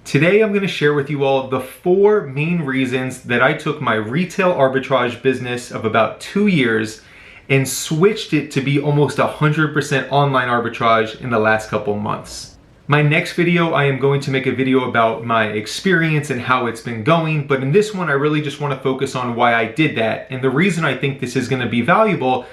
Today I'm going to share with you all the 4 main reasons that I took my retail arbitrage business of about 2 years and switched it to be almost 100% online arbitrage in the last couple months. My next video, I am going to make a video about my experience and how it's been going, but in this one I really just want to focus on why I did that. And the reason I think this is going to be valuable,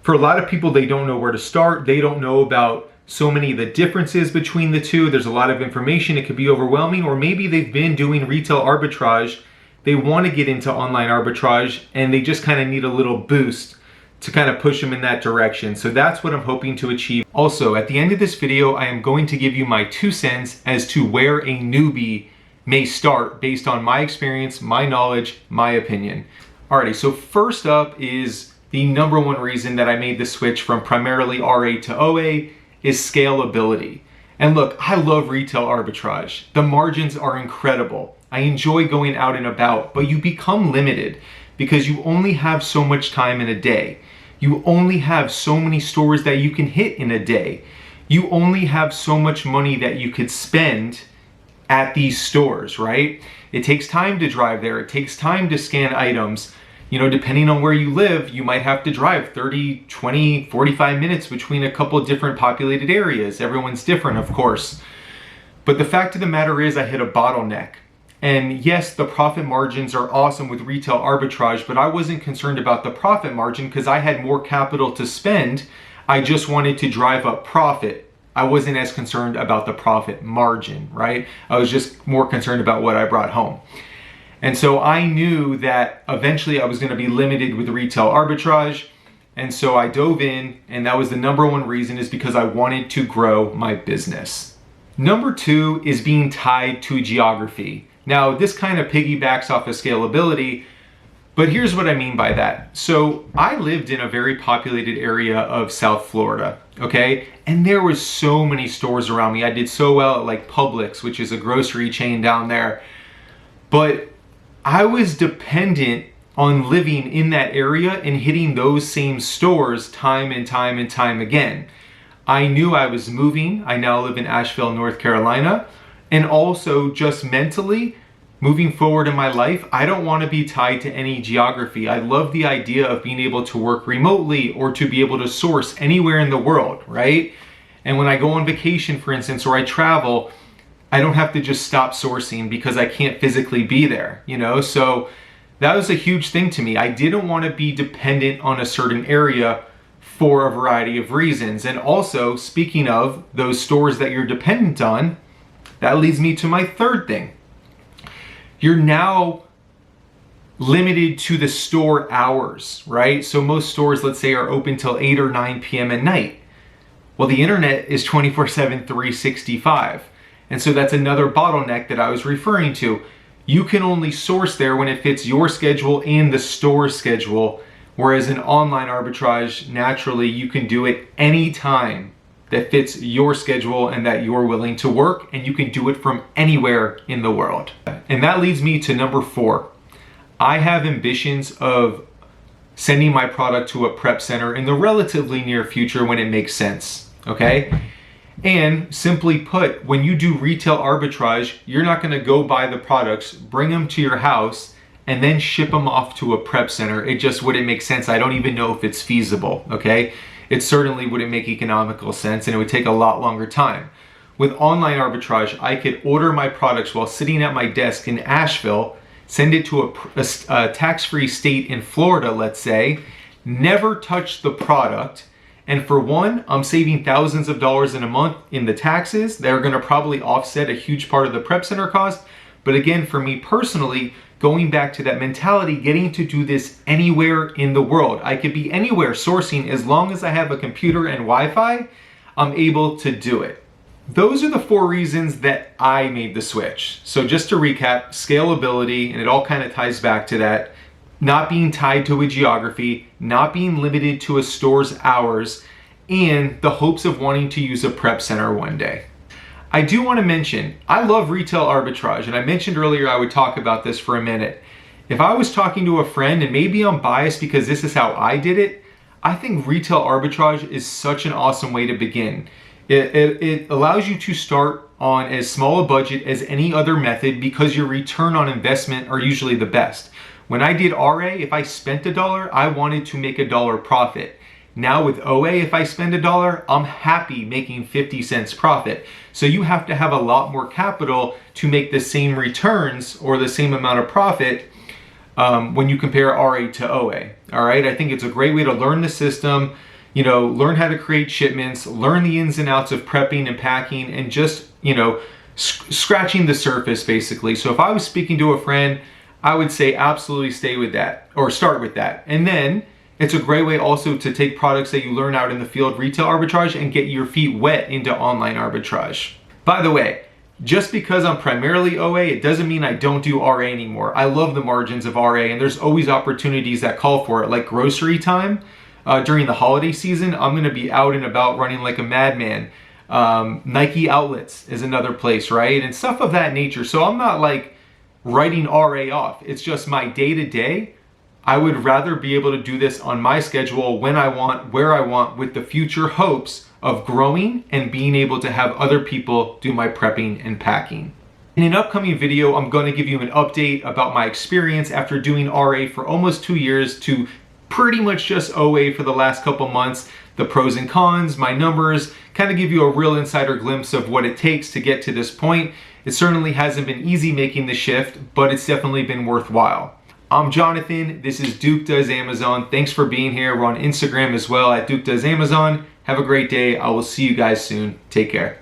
for a lot of people, they don't know where to start. They don't know about so many of the differences between the two. There's a lot of information. It could be overwhelming, or maybe they've been doing retail arbitrage. They want to get into online arbitrage and they just kind of need a little boost to kind of push them in that direction. So that's what I'm hoping to achieve. Also, at the end of this video, I am going to give you my 2 cents as to where a newbie may start based on my experience, my knowledge, my opinion. Alrighty, so first up is the number 1 reason that I made the switch from primarily RA to OA is scalability. And look, I love retail arbitrage. The margins are incredible. I enjoy going out and about, but you become limited because you only have so much time in a day. You only have so many stores that you can hit in a day. You only have so much money that you could spend at these stores, right? It takes time to drive there. It takes time to scan items. You know, depending on where you live, you might have to drive 30, 20, 45 minutes between a couple different populated areas. Everyone's different, of course. But the fact of the matter is I hit a bottleneck. And yes, the profit margins are awesome with retail arbitrage, but I wasn't concerned about the profit margin because I had more capital to spend. I just wanted to drive up profit. I wasn't as concerned about the profit margin, right? I was just more concerned about what I brought home. And so I knew that eventually I was going to be limited with retail arbitrage. And so I dove in, and that was the number 1 reason, is because I wanted to grow my business. Number 2 is being tied to geography. Now, this kind of piggybacks off of scalability, but here's what I mean by that. So I lived in a very populated area of South Florida, okay? And there was so many stores around me. I did so well at like Publix, which is a grocery chain down there. But I was dependent on living in that area and hitting those same stores time and time and time again. I knew I was moving. I now live in Asheville, North Carolina. And also just mentally, moving forward in my life, I don't want to be tied to any geography. I love the idea of being able to work remotely or to be able to source anywhere in the world, right? And when I go on vacation, for instance, or I travel, I don't have to just stop sourcing because I can't physically be there, you know? So that was a huge thing to me. I didn't want to be dependent on a certain area for a variety of reasons. And also, speaking of those stores that you're dependent on, that leads me to my 3rd thing. You're now limited to the store hours, right? So most stores, let's say, are open till 8 or 9 p.m. at night. Well, the internet is 24/7, 365. And so that's another bottleneck that I was referring to. You can only source there when it fits your schedule and the store schedule, whereas in online arbitrage, naturally, you can do it anytime that fits your schedule and that you're willing to work, and you can do it from anywhere in the world. And that leads me to number 4. I have ambitions of sending my product to a prep center in the relatively near future when it makes sense, okay? And simply put, when you do retail arbitrage, you're not going to go buy the products, bring them to your house, and then ship them off to a prep center. It just wouldn't make sense. I don't even know if it's feasible, okay? It certainly wouldn't make economical sense, and it would take a lot longer time. With online arbitrage, I could order my products while sitting at my desk in Asheville, send it to a tax-free state in Florida, let's say, never touch the product. And for one, I'm saving thousands of dollars in a month in the taxes. They're going to probably offset a huge part of the prep center cost. But again, for me personally, going back to that mentality, getting to do this anywhere in the world. I could be anywhere sourcing as long as I have a computer and Wi-Fi, I'm able to do it. Those are the 4 reasons that I made the switch. So just to recap, scalability, and it all kind of ties back to that. Not being tied to a geography, not being limited to a store's hours, and the hopes of wanting to use a prep center one day. I do want to mention, I love retail arbitrage, and I mentioned earlier I would talk about this for a minute. If I was talking to a friend, and maybe I'm biased because this is how I did it, I think retail arbitrage is such an awesome way to begin. It allows you to start on as small a budget as any other method because your return on investment are usually the best. When I did RA, if I spent $1, I wanted to make $1 profit. Now with OA, if I spend $1, I'm happy making 50 cents profit. So you have to have a lot more capital to make the same returns or the same amount of profit when you compare RA to OA. All right, I think it's a great way to learn the system, you know, learn how to create shipments, learn the ins and outs of prepping and packing, and just, you know, scratching the surface basically. So if I was speaking to a friend, I would say absolutely stay with that or start with that. And then it's a great way also to take products that you learn out in the field, retail arbitrage, and get your feet wet into online arbitrage. By the way, just because I'm primarily OA, it doesn't mean I don't do RA anymore. I love the margins of RA, and there's always opportunities that call for it, like grocery time. During the holiday season, I'm gonna be out and about running like a madman. Nike outlets is another place, right? And stuff of that nature. So I'm not like writing RA off. It's just my day-to-day. I would rather be able to do this on my schedule when I want, where I want, with the future hopes of growing and being able to have other people do my prepping and packing. In an upcoming video, I'm going to give you an update about my experience after doing RA for almost 2 years to pretty much just OA for the last couple months, the pros and cons, my numbers, kind of give you a real insider glimpse of what it takes to get to this point. It certainly hasn't been easy making the shift, but it's definitely been worthwhile. I'm Jonathan, this is Duke Does Amazon. Thanks for being here. We're on Instagram as well at Duke Does Amazon. Have a great day. I will see you guys soon. Take care.